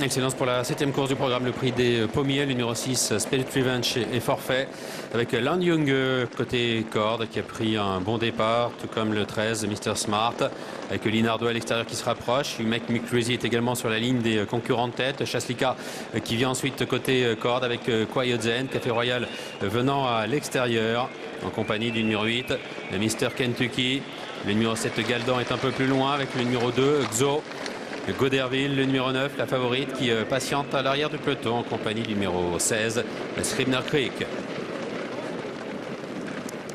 Excellence pour la 7e course du programme, le prix des pommiers, le numéro 6, Spirit Revenge est forfait, avec Land Young côté corde qui a pris un bon départ, tout comme le 13, Mr. Smart, avec Linardo à l'extérieur qui se rapproche. You Make Me Crazy est également sur la ligne des concurrents de tête. Chaslika qui vient ensuite côté corde avec Quiet Zen, Café Royal venant à l'extérieur en compagnie du numéro 8, Mr. Kentucky. Le numéro 7, Galdan, est un peu plus loin avec le numéro 2, Xo. Goderville, le numéro 9, la favorite qui patiente à l'arrière du peloton en compagnie du numéro 16, Scribner Creek.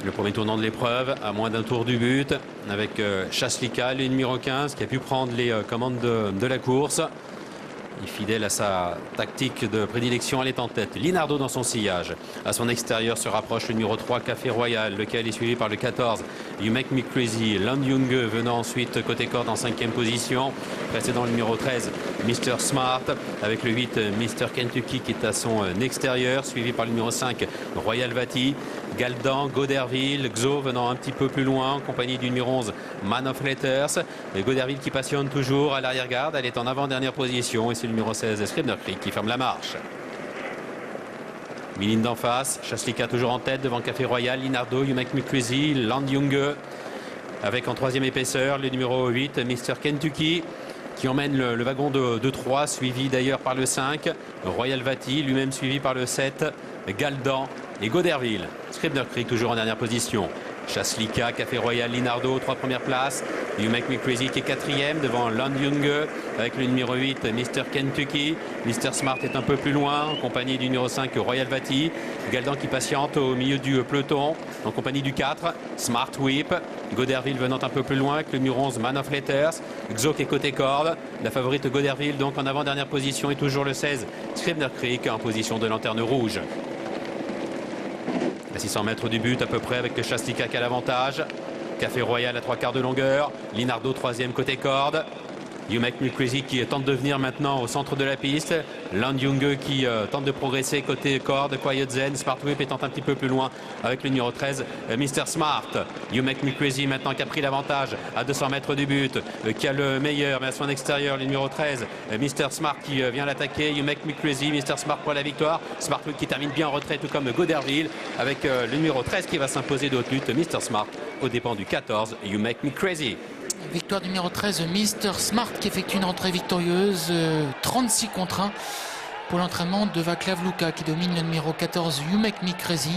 Le premier tournant de l'épreuve à moins d'un tour du but avec Chaslika, le numéro 15 qui a pu prendre les commandes de la course. Il est fidèle à sa tactique de prédilection, elle est en tête. Linardo dans son sillage. À son extérieur se rapproche le numéro 3, Café Royal, lequel est suivi par le 14, You Make Me Crazy. Land Young venant ensuite côté corde en 5e position. Précédant le numéro 13, Mr. Smart, avec le 8, Mr. Kentucky qui est à son extérieur, suivi par le numéro 5, Royal Vati. Galdan, Goderville, Xo venant un petit peu plus loin en compagnie du numéro 11, Man of Letters. Et Goderville qui passionne toujours à l'arrière-garde, elle est en avant-dernière position et c'est le numéro 16, Scribner Creek qui ferme la marche. Miline d'en face, Chaslika toujours en tête devant Café Royal, Linardo, You Make Me Crazy, Land Young avec en 3e épaisseur le numéro 8, Mr. Kentucky qui emmène le wagon de 3, suivi d'ailleurs par le 5, Royal Vati, lui-même suivi par le 7, Galdan et Goderville. Scribner Creek toujours en dernière position. Chaslika, Café Royal, Linardo, 3 premières places. You Make Me Crazy qui est 4e devant Land Young avec le numéro 8, Mr. Kentucky. Mr. Smart est un peu plus loin en compagnie du numéro 5, Royal Vati. Galdan qui patiente au milieu du peloton en compagnie du 4, Smart Whip. Goderville venant un peu plus loin avec le numéro 11, Man of Letters. Xo qui est côté corde. La favorite Goderville donc en avant-dernière position et toujours le 16, Scribner Creek en position de lanterne rouge. À 600 mètres du but à peu près avec Chaslika qui a l'avantage. Café Royal à 3/4 de longueur. Linardo 3e côté corde. You Make Me Crazy qui tente de venir maintenant au centre de la piste. Land Young qui tente de progresser côté corde. Quiet Zen, Smart Whip étant un petit peu plus loin avec le numéro 13, Mr. Smart. You Make Me Crazy maintenant qui a pris l'avantage à 200 mètres du but, qui a le meilleur, mais à son extérieur, le numéro 13, Mr. Smart qui vient l'attaquer. You Make Me Crazy, Mr. Smart pour la victoire. Smart Whip qui termine bien en retrait, tout comme Goderville, avec le numéro 13 qui va s'imposer de haute lutte, Mr. Smart, aux dépens du 14, You Make Me Crazy. Victoire numéro 13, Mr. Smart qui effectue une entrée victorieuse, 36 contre 1 pour l'entraînement de Vaclav Luka qui domine le numéro 14, You Make Me Crazy,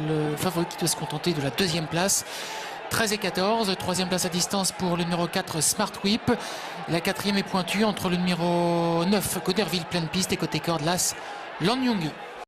le favori qui doit se contenter de la 2e place. 13 et 14, 3e place à distance pour le numéro 4, Smart Whip. La 4e est pointue entre le numéro 9, Goderville pleine piste et côté corde, l'As, Land Young.